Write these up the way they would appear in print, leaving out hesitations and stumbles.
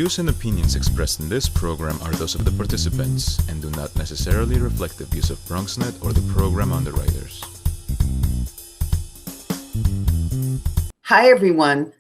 views and opinions expressed in this program are those of the participants and do not necessarily reflect the views of BronxNet or the program underwriters. Hi, everyone.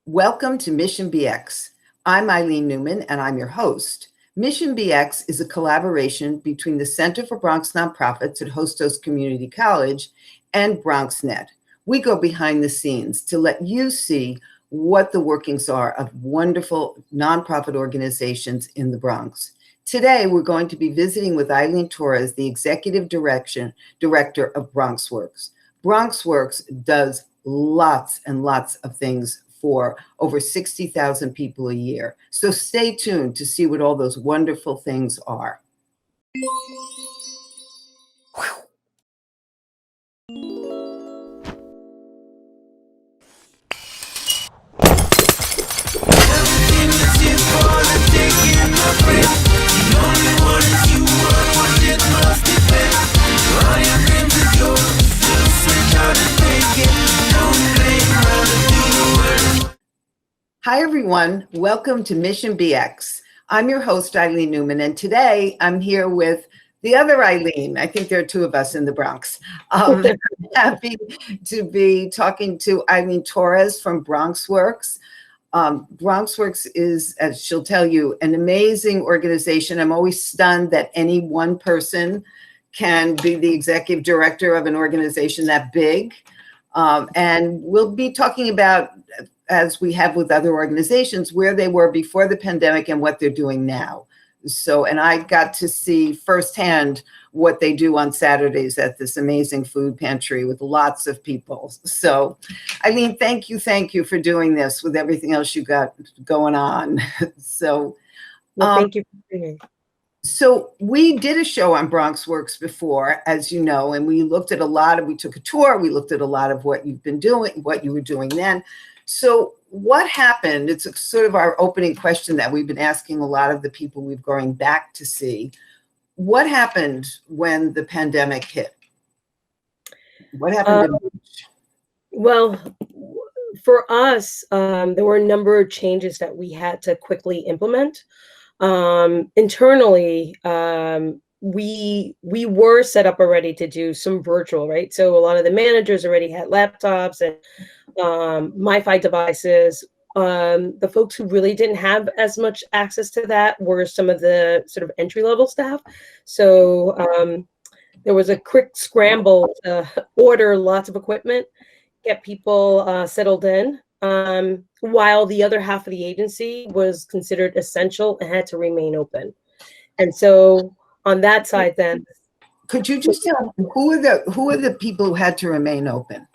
Welcome to Mission BX. I'm Eileen Newman, and I'm your host. Mission BX is a collaboration between the Center for Bronx Nonprofits at Hostos Community College and BronxNet. We go behind the scenes to let you see what the workings are of wonderful nonprofit organizations in the Bronx. Today, we're going to be visiting with Eileen Torres, the Executive Director of BronxWorks. BronxWorks does lots and lots of things for over 60,000 people a year. So stay tuned to see what all those wonderful things are. Hi, everyone. Welcome to Mission BX. I'm your host, Eileen Newman, and today I'm here with the other Eileen. I think there are two of us in the Bronx. I'm happy to be talking to Eileen Torres from BronxWorks. BronxWorks is, as she'll tell you, an amazing organization. I'm always stunned that any one person can be the executive director of an organization that big. And we'll be talking about, as we have with other organizations, where they were before the pandemic and what they're doing now. So, and I got to see firsthand what they do on Saturdays at this amazing food pantry with lots of people. So, Eileen, thank you for doing this with everything else you got going on. So, thank you for being here. So we did a show on BronxWorks before, as you know, and we looked at we took a tour, we looked at a lot of what you've been doing, what you were doing then. So what happened? It's sort of our opening question that we've been asking a lot of the people we've going back to see. What happened when the pandemic hit? What happened? Well, for us, there were a number of changes that we had to quickly implement. Internally, we were set up already to do some virtual, right? So a lot of the managers already had laptops and MiFi devices. The folks who really didn't have as much access to that were some of the sort of entry-level staff. So there was a quick scramble to order lots of equipment, get people settled in, while the other half of the agency was considered essential and had to remain open. And so on that side, then, could you just tell who are the people who had to remain open?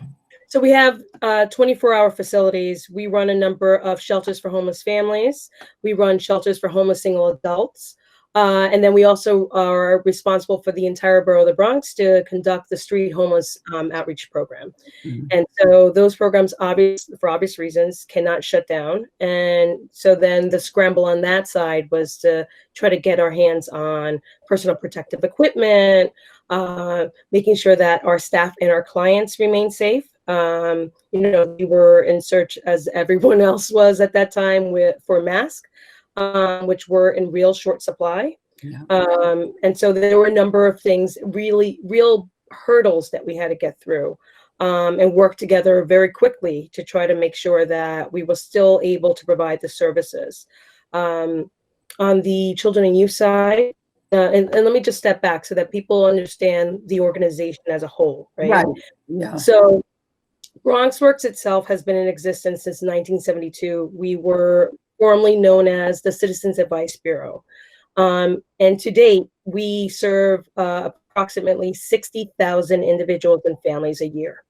So we have 24-hour facilities. We run a number of shelters for homeless families. We run shelters for homeless single adults. And then we also are responsible for the entire borough of the Bronx to conduct the street homeless outreach program. Mm-hmm. And so those programs, for obvious reasons, cannot shut down. And so then the scramble on that side was to try to get our hands on personal protective equipment, making sure that our staff and our clients remain safe. We were in search, as everyone else was at that time, for masks. Which were in real short supply. Yeah. And so there were a number of things, real hurdles that we had to get through and work together very quickly to try to make sure that we were still able to provide the services. On the children and youth side, and let me just step back so that people understand the organization as a whole, right? Right. Yeah. So BronxWorks itself has been in existence since 1972. We were formerly known as the Citizens Advice Bureau. And to date, we serve approximately 60,000 individuals and families a year.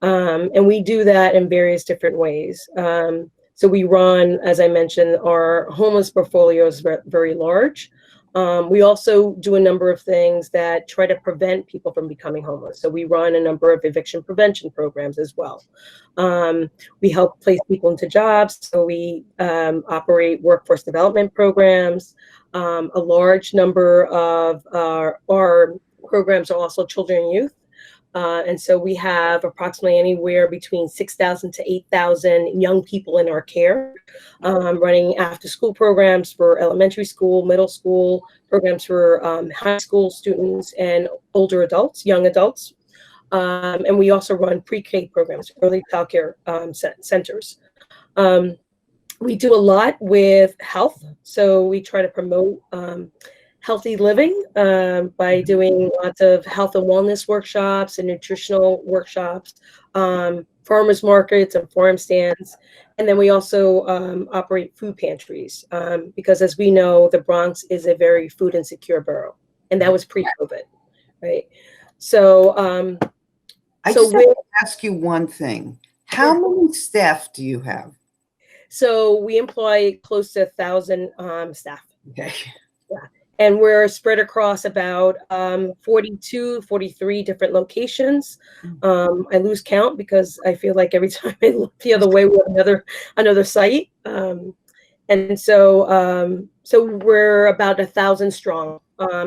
And we do that in various different ways. So we run, as I mentioned, our homeless portfolio is very large. We also do a number of things that try to prevent people from becoming homeless. So we run a number of eviction prevention programs as well. We help place people into jobs. So we operate workforce development programs. A large number of our programs are also children and youth. And so we have approximately anywhere between 6,000 to 8,000 young people in our care, running after school programs for elementary school, middle school, programs for high school students and older adults, young adults. And we also run pre-K programs, early childcare centers. We do a lot with health. So we try to promote healthy living by doing lots of health and wellness workshops and nutritional workshops, farmers markets and farm stands. And then we also operate food pantries because, as we know, the Bronx is a very food insecure borough, and that was pre-COVID, right? So I just have to ask you one thing. How many staff do you have? So we employ close to 1,000 staff. Okay. Yeah. And we're spread across about 42, 43 different locations. I lose count because I feel like every time I look the other way, we have another site. And so we're about 1,000 strong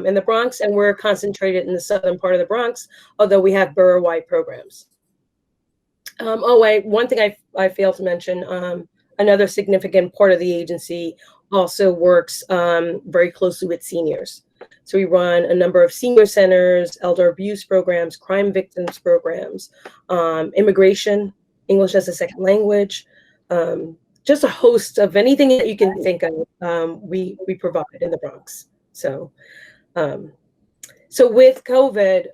in the Bronx, and we're concentrated in the southern part of the Bronx, although we have borough-wide programs. One thing I failed to mention, another significant part of the agency also works very closely with seniors. So we run a number of senior centers, elder abuse programs, crime victims programs, immigration, English as a second language, just a host of anything that you can think of, we provide in the Bronx. So with COVID,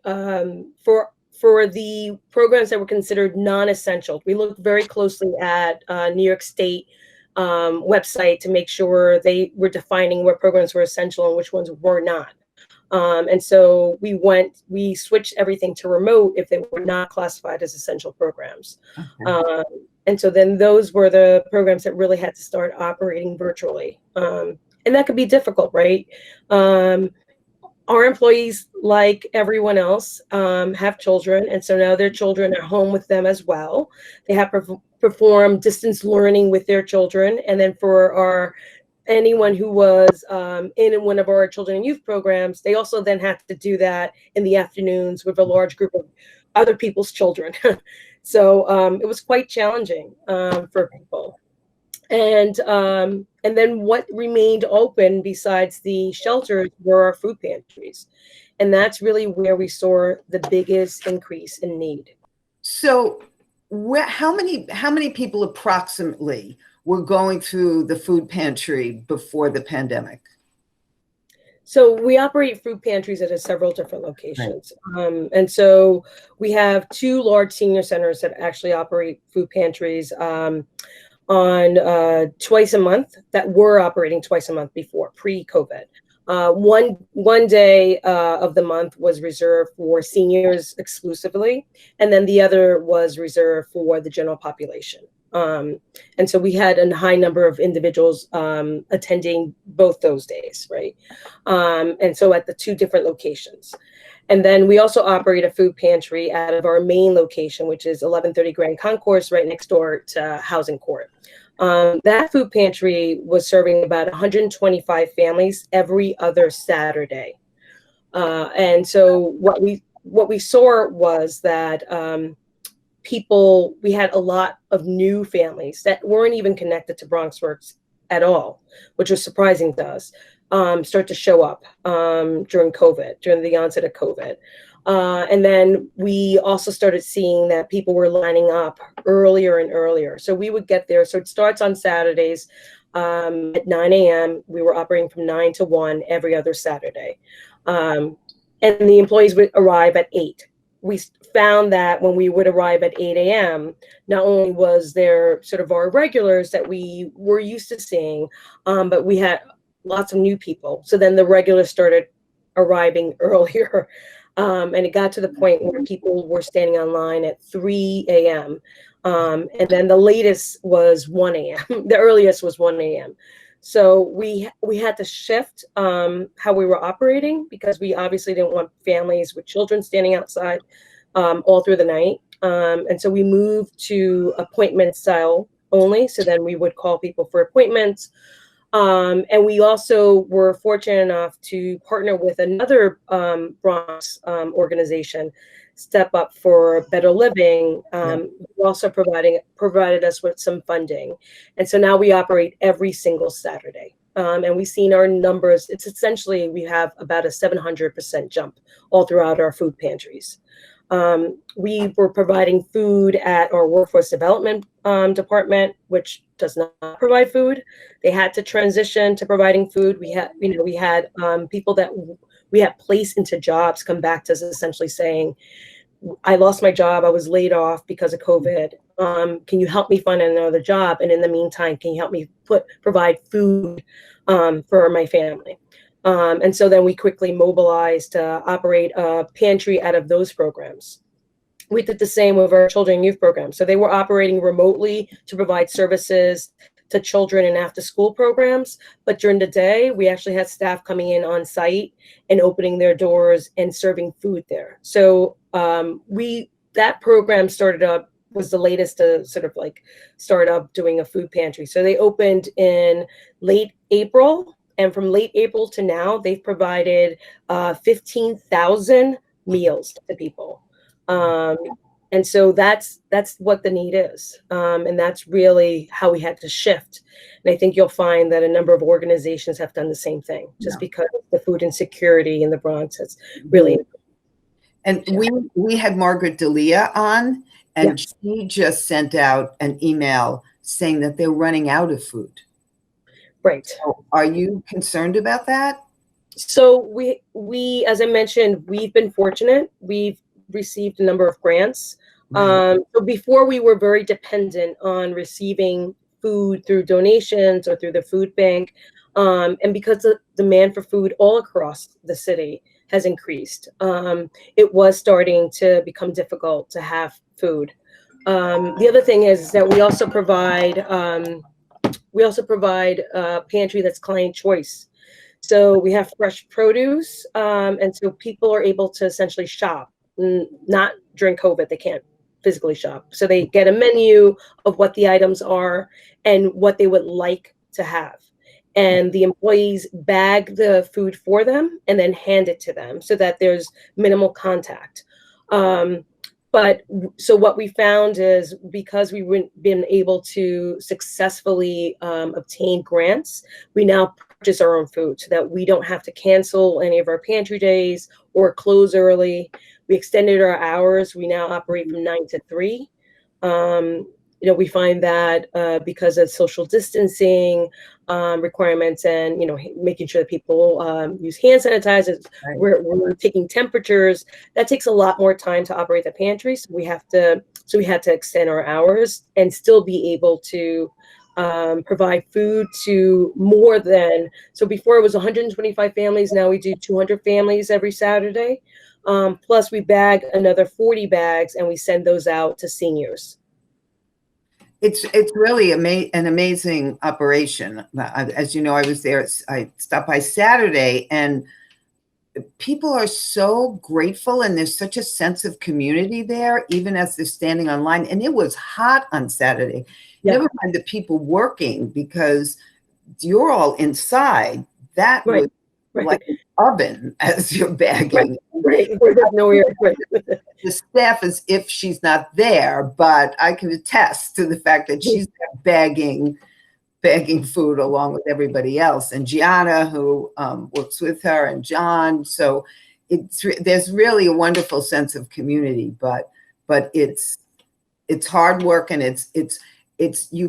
for the programs that were considered non-essential, we looked very closely at New York State website to make sure they were defining what programs were essential and which ones were not. And so we switched everything to remote if they were not classified as essential programs. Okay. And so then those were the programs that really had to start operating virtually. And that could be difficult, right? Our employees, like everyone else, have children, and so now their children are home with them as well. They have perform distance learning with their children, and then for anyone who was in one of our children and youth programs, they also then have to do that in the afternoons with a large group of other people's children. So it was quite challenging for people. And then what remained open besides the shelters were our food pantries. And that's really where we saw the biggest increase in need. So how many people approximately were going through the food pantry before the pandemic? So we operate food pantries at several different locations. Right. And so we have 2 large senior centers that actually operate food pantries on twice a month, that were operating twice a month before, pre-COVID. One day of the month was reserved for seniors exclusively, and then the other was reserved for the general population. And so we had a high number of individuals attending both those days, right? And so at the 2 different locations. And then we also operate a food pantry out of our main location, which is 1130 Grand Concourse, right next door to Housing Court. That food pantry was serving about 125 families every other Saturday. And so what we saw was that we had a lot of new families that weren't even connected to BronxWorks at all, which was surprising to us, start to show up during the onset of COVID. And then we also started seeing that people were lining up earlier and earlier. So we would get there. So it starts on Saturdays at 9 a.m. We were operating from 9 to 1 every other Saturday. And the employees would arrive at 8. We found that when we would arrive at 8 a.m., not only was there sort of our regulars that we were used to seeing, but we had lots of new people. So then the regulars started arriving earlier. And it got to the point where people were standing online at 3 a.m. And then the latest was 1 a.m. The earliest was 1 a.m. So we had to shift how we were operating, because we obviously didn't want families with children standing outside all through the night. And so we moved to appointment style only. So then we would call people for appointments. And we also were fortunate enough to partner with another Bronx organization, Step Up for Better Living, who also provided us with some funding. And so now we operate every single Saturday. And we've seen our numbers. It's essentially, we have about a 700% jump all throughout our food pantries. We were providing food at our workforce development department, which does not provide food. They had to transition to providing food. We had people that we had placed into jobs come back to us essentially saying, I lost my job. I was laid off because of COVID. Can you help me find another job? And in the meantime, can you help me provide food for my family? And so then we quickly mobilized to operate a pantry out of those programs. We did the same with our children and youth program. So they were operating remotely to provide services to children and after school programs. But during the day, we actually had staff coming in on site and opening their doors and serving food there. So that program was the latest to sort of like start up doing a food pantry. So they opened in late April. And from late April to now, they've provided 15,000 meals to people. And so that's what the need is. And that's really how we had to shift. And I think you'll find that a number of organizations have done the same thing, just because the food insecurity in the Bronx has really. And we had Margaret D'Elia on, and she just sent out an email saying that they're running out of food. Right. So are you concerned about that? So we, as I mentioned, we've been fortunate. We've received a number of grants. So before we were very dependent on receiving food through donations or through the food bank. And because the demand for food all across the city has increased, it was starting to become difficult to have food. The other thing is that we also provide a pantry that's client choice. So we have fresh produce, and so people are able to essentially shop. Not during COVID, they can't physically shop. So they get a menu of what the items are and what they would like to have. And the employees bag the food for them and then hand it to them so that there's minimal contact. But so what we found is because we've been able to successfully obtain grants, we now purchase our own food so that we don't have to cancel any of our pantry days or close early. We extended our hours. We now operate from 9 to 3. We find that because of social distancing requirements and, making sure that people use hand sanitizers, we're taking temperatures. That takes a lot more time to operate the pantry. So we had to extend our hours and still be able to provide food to more than, so before it was 125 families. Now we do 200 families every Saturday. Plus we bag another 40 bags and we send those out to seniors. It's really an amazing operation. As you know, I was there. I stopped by Saturday, and people are so grateful, and there's such a sense of community there, even as they're standing online. And it was hot on Saturday. Never mind the people working, because you're all inside. That was like an oven as you're bagging. The staff is if she's not there, but I can attest to the fact that she's bagging food along with everybody else, and Gianna, who works with her, and John. So there's really a wonderful sense of community, but it's hard work, and it's you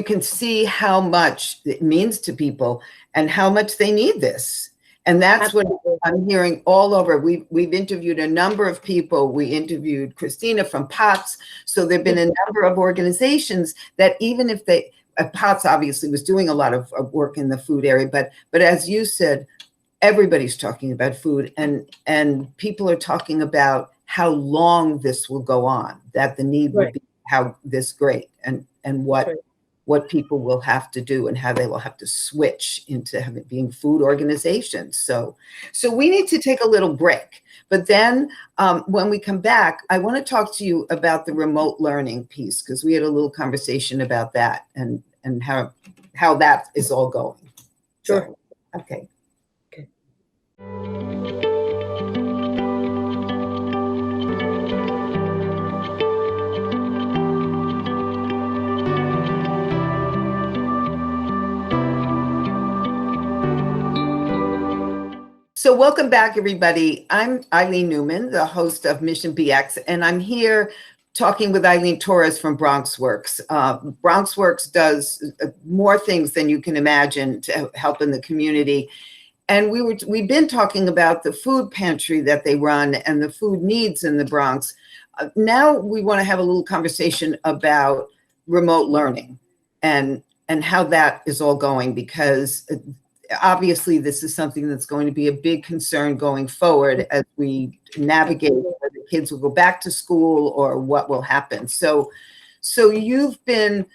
can see how much it means to people and how much they need this. And that's what I'm hearing all over. We've interviewed a number of people. We interviewed Christina from POTS. So there've been a number of organizations that even if POTS obviously was doing a lot of work in the food area, but as you said, everybody's talking about food, and people are talking about how long this will go on, that the need will be how this great, and what people will have to do and how they will have to switch into being food organizations. So we need to take a little break. But then when we come back, I want to talk to you about the remote learning piece, because we had a little conversation about that and how how that is all going. Sure. So, okay. So welcome back, everybody. I'm Eileen Newman, the host of Mission BX, and I'm here talking with Eileen Torres from BronxWorks. BronxWorks does more things than you can imagine to help in the community. And we've been talking about the food pantry that they run and the food needs in the Bronx. Now we want to have a little conversation about remote learning and how that is all going, because obviously this is something that's going to be a big concern going forward as we navigate whether the kids will go back to school or what will happen. So you've been,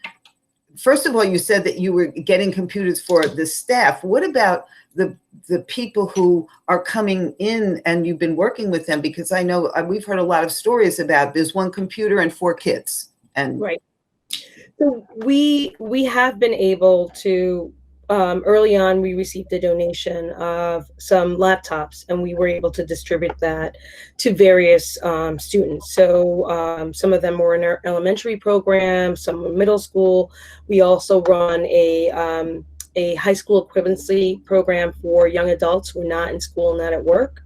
first of all, you said that you were getting computers for the staff. What about the people who are coming in and you've been working with them? Because I know we've heard a lot of stories about there's one computer and 4 kids. And right. So we have been able to, early on, we received a donation of some laptops, and we were able to distribute that to various students. So some of them were in our elementary program, some were middle school. We also run a high school equivalency program for young adults who are not in school, not at work.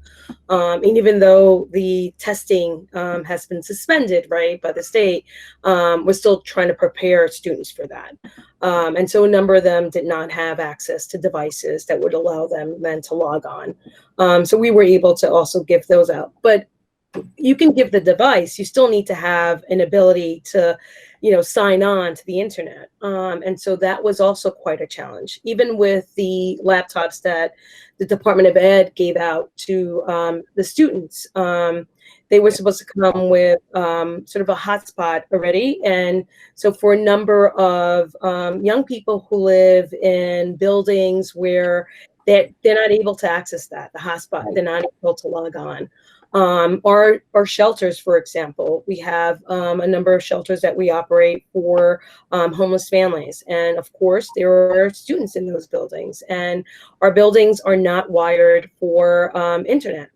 And even though the testing has been suspended, right, by the state, we're still trying to prepare students for that. And so a number of them did not have access to devices that would allow them then to log on. So we were able to also give those out. But you can give the device, you still need to have an ability to, sign on to the internet. And so that was also quite a challenge. Even with the laptops that the Department of Ed gave out to the students, they were supposed to come with sort of a hotspot already. And so for a number of young people who live in buildings where they're not able to access that, the hotspot, they're not able to log on. Our shelters, for example, we have a number of shelters that we operate for homeless families. And of course, there are students in those buildings, and our buildings are not wired for internet.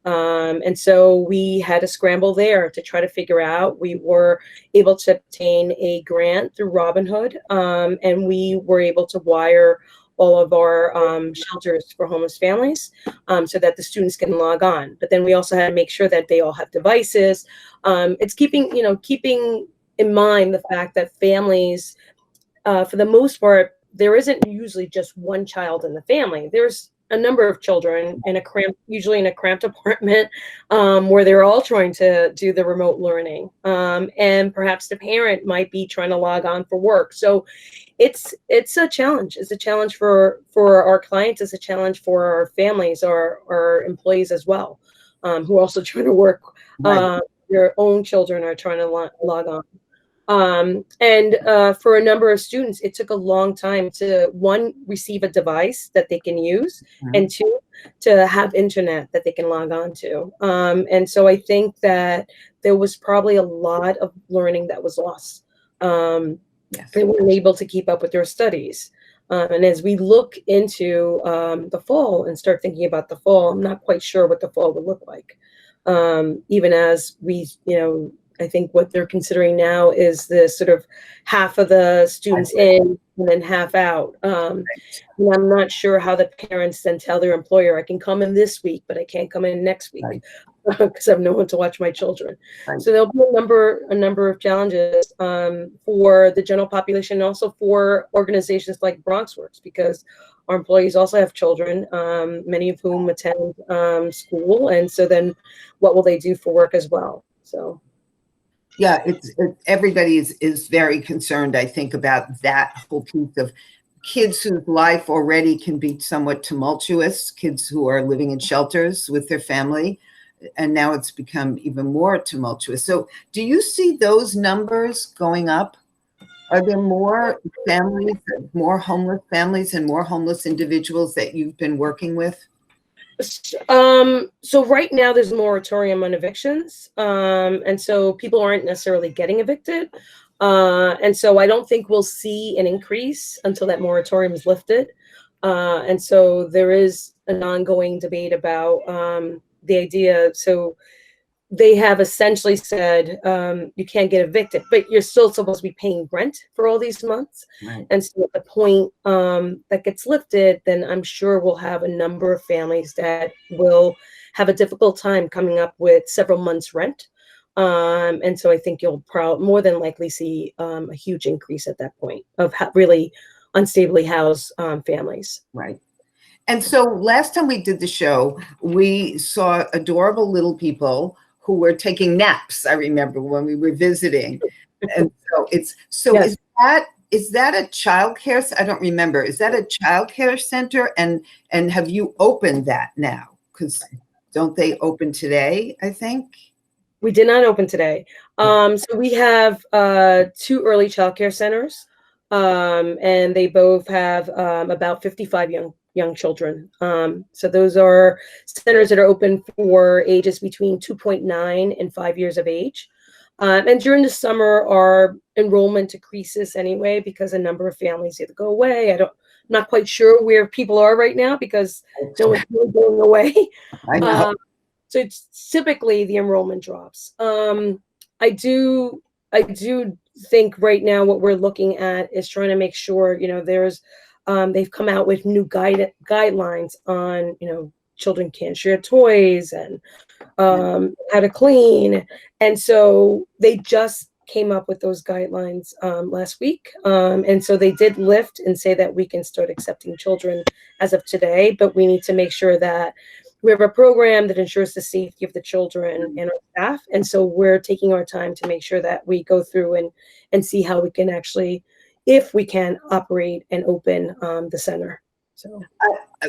And so we had to scramble there to try to figure out. We were able to obtain a grant through Robin Hood, and we were able to wire all of our shelters for homeless families so that the students can log on. But then we also had to make sure that they all have devices. It's keeping in mind the fact that families, for the most part, there isn't usually just one child in the family. There's a number of children in usually in a cramped apartment where they're all trying to do the remote learning. And perhaps the parent might be trying to log on for work. So it's a challenge. It's a challenge for our clients. It's a challenge for our families, our employees as well, who are also trying to work. Right. Their own children are trying to log on. And for a number of students, it took a long time to, one, receive a device that they can use, and two, to have internet that they can log on to. And so I think that there was probably a lot of learning that was lost. Yes. They weren't able to keep up with their studies. And as we look into the fall and start thinking about the fall, I'm not quite sure what the fall would look like. Even as we, I think what they're considering now is the sort of half of the students in and then half out. And I'm not sure how the parents then tell their employer, I can come in this week, but I can't come in next week because I have no one to watch my children. Right. So there'll be a number of challenges for the general population, and also for organizations like BronxWorks, because our employees also have children, many of whom attend school. And so then what will they do for work as well? So. Yeah, everybody is very concerned, I think, about that whole piece of kids whose life already can be somewhat tumultuous, kids who are living in shelters with their family, and now it's become even more tumultuous. So do you see those numbers going up? Are there more families, more homeless families and more homeless individuals that you've been working with? So right now there's a moratorium on evictions. And so people aren't necessarily getting evicted. And so I don't think we'll see an increase until that moratorium is lifted. And so there is an ongoing debate about the idea. So they have essentially said you can't get evicted, but you're still supposed to be paying rent for all these months. Right. And so at the point that gets lifted, then I'm sure we'll have a number of families that will have a difficult time coming up with several months' rent. And so I think you'll more than likely see a huge increase at that point of really unstably housed families. Right. And so last time we did the show, we saw adorable little people who were taking naps. I remember when we were visiting. And so yes. Is that a childcare? I don't remember. Is that a childcare center? And have you opened that now? Because don't they open today, I think? We did not open today. So we have 2 early childcare centers, and they both have about 55 young children. So those are centers that are open for ages between 2.9 and 5 years of age. And during the summer, our enrollment decreases anyway because a number of families either go away. I'm not quite sure where people are right now because no one's really going away. I know. So it's typically the enrollment drops. I do think right now what we're looking at is trying to make sure, there's they've come out with new guidelines on, children can't share toys and how to clean. And so they just came up with those guidelines last week. And so they did lift and say that we can start accepting children as of today, but we need to make sure that we have a program that ensures the safety of the children and our staff. And so we're taking our time to make sure that we go through and see how we can actually, if we can, operate and open the center. So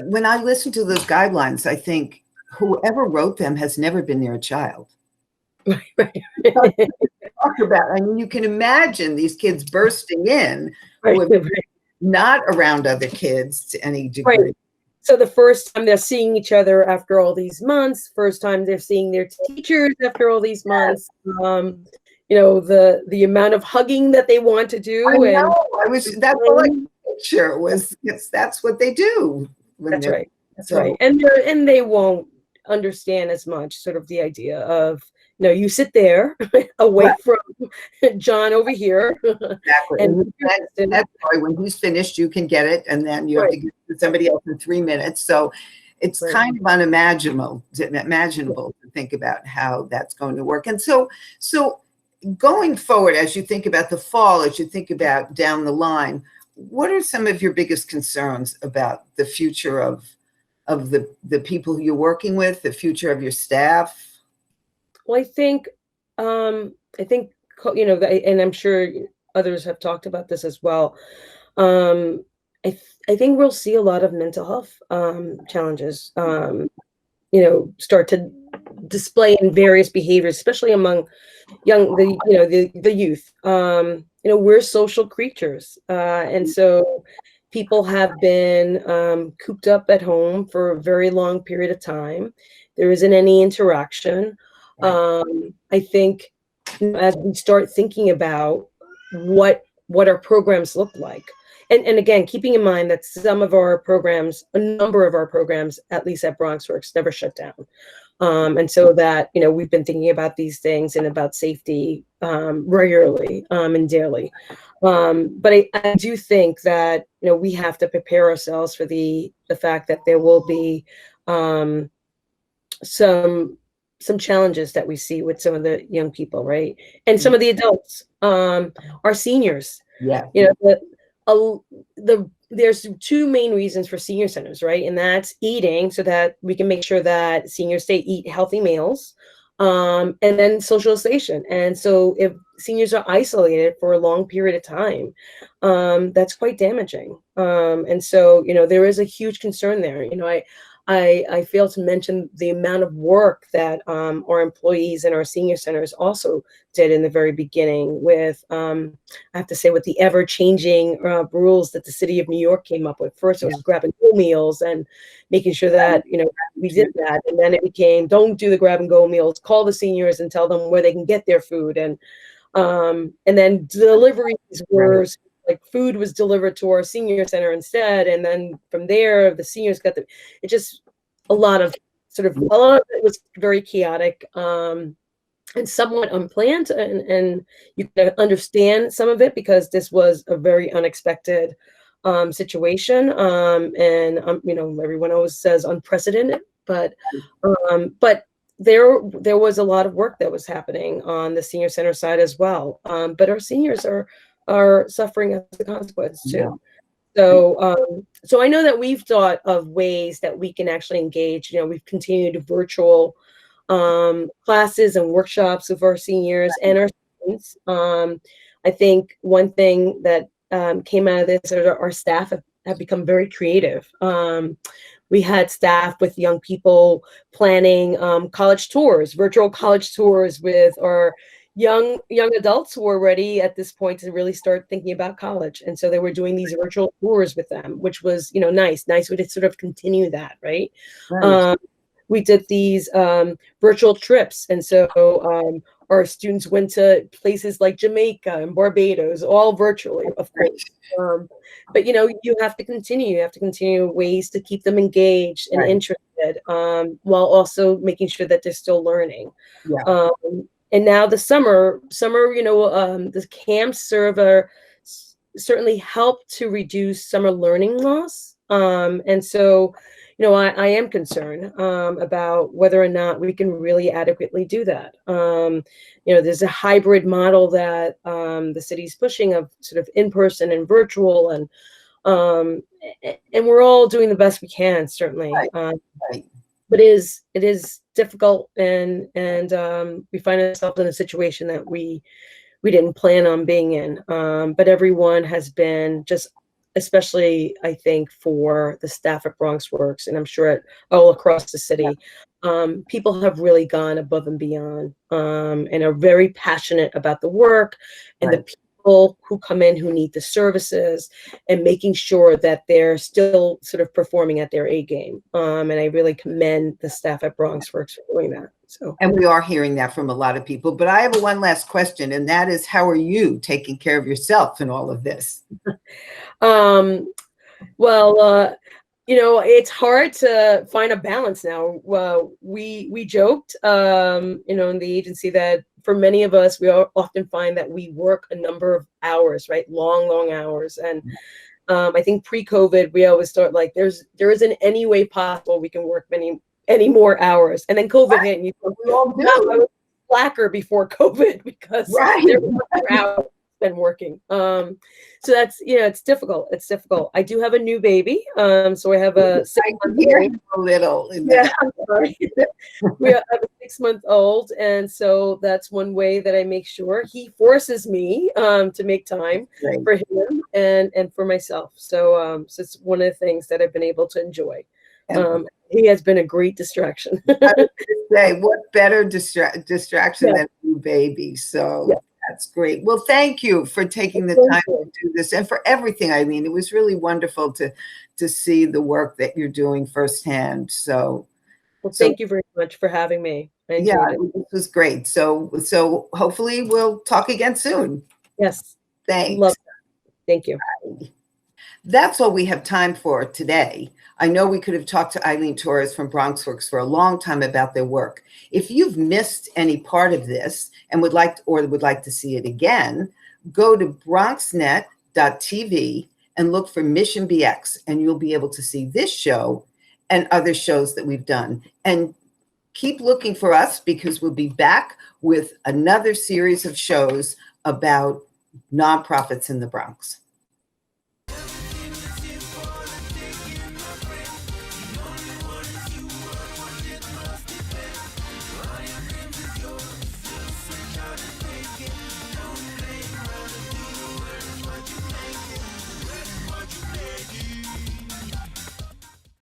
when I listen to those guidelines, I think whoever wrote them has never been near a child. Right. Talk about, you can imagine these kids bursting in who are not around other kids to any degree. Right. So the first time they're seeing each other after all these months, first time they're seeing their teachers after all these months, the amount of hugging that they want to do. I know. That's all I picture was, yes, that's what they do. That's right. That's right. And they won't understand as much sort of the idea of, you sit there away from John over here. Exactly. And that's why when he's finished, you can get it. And then you have to give it to somebody else in 3 minutes. So it's kind of unimaginable to think about how that's going to work. And so going forward, as you think about the fall, as you think about down the line, what are some of your biggest concerns about the future of the people who you're working with, the future of your staff? Well, I think, and I'm sure others have talked about this as well. I think we'll see a lot of mental health challenges, start to display in various behaviors, especially among the youth. We're social creatures, and so people have been cooped up at home for a very long period of time. There isn't any interaction. I think as we start thinking about what our programs look like, and again, keeping in mind that some of our programs, a number of our programs, at least at BronxWorks, never shut down. And so that, we've been thinking about these things and about safety regularly and daily. But I do think that, we have to prepare ourselves for the fact that there will be some challenges that we see with some of the young people, right? And some of the adults, our seniors. Yeah. There's 2 main reasons for senior centers, right? And that's eating, so that we can make sure that seniors eat healthy meals, and then socialization. And so if seniors are isolated for a long period of time, that's quite damaging. And so, there is a huge concern there. I failed to mention the amount of work that our employees in our senior centers also did in the very beginning with, I have to say, with the ever-changing rules that the city of New York came up with. First, it was grab-and-go meals and making sure that, we did that. And then it became, don't do the grab-and-go meals, call the seniors and tell them where they can get their food. And And then deliveries were like food was delivered to our senior center instead. And then from there, the seniors got it just a lot of it was very chaotic. And somewhat unplanned, and you can understand some of it because this was a very unexpected situation. Everyone always says unprecedented, but there was a lot of work that was happening on the senior center side as well. But our seniors are suffering as a consequence too. Yeah. So I know that we've thought of ways that we can actually engage. We've continued virtual classes and workshops with our seniors and our students. I think one thing that came out of this is our staff have become very creative. We had staff with young people planning college tours, virtual college tours with our young adults who were ready at this point to really start thinking about college. And so they were doing these virtual tours with them, which was, nice way to sort of continue that, right? We did these virtual trips. And so our students went to places like Jamaica and Barbados, all virtually, of course. But, you have to continue ways to keep them engaged and interested, while also making sure that they're still learning. Yeah. And now the summer, the camps certainly help to reduce summer learning loss. And so, I am concerned about whether or not we can really adequately do that. There's a hybrid model that the city's pushing of sort of in-person and virtual, and we're all doing the best we can, certainly. But it is difficult, and we find ourselves in a situation that we didn't plan on being in. But everyone has been just, especially I think for the staff at BronxWorks, and I'm sure all across the city, people have really gone above and beyond, and are very passionate about the work and the people who come in who need the services, and making sure that they're still sort of performing at their A game. And I really commend the staff at BronxWorks for doing that. So, and we are hearing that from a lot of people. But I have one last question, and that is, how are you taking care of yourself in all of this? It's hard to find a balance now. Well, we joked, in the agency, that for many of us, we often find that we work a number of hours, right? Long hours. And I think pre-COVID, we always thought like there isn't any way possible we can work any more hours. And then COVID hit, and you thought, I was slacker before COVID because there were more hours been working. So that's, it's difficult. I do have a new baby. So I have a 6-month-old. We have a 6-month-old. And so that's one way that I make sure he forces me to make time for him and for myself. So it's one of the things that I've been able to enjoy. He has been a great distraction. I was say, what better distraction than a new baby? So that's great. Well, thank you for taking the time to do this, and for everything, Eileen. It was really wonderful to see the work that you're doing firsthand. So, thank you very much for having me. It was great. So hopefully we'll talk again soon. Yes. Thanks. Love that. Thank you. Bye. That's all we have time for today. I know we could have talked to Eileen Torres from BronxWorks for a long time about their work. If you've missed any part of this and would like to see it again, go to BronxNet.tv and look for Mission BX, and you'll be able to see this show and other shows that we've done. And keep looking for us, because we'll be back with another series of shows about nonprofits in the Bronx.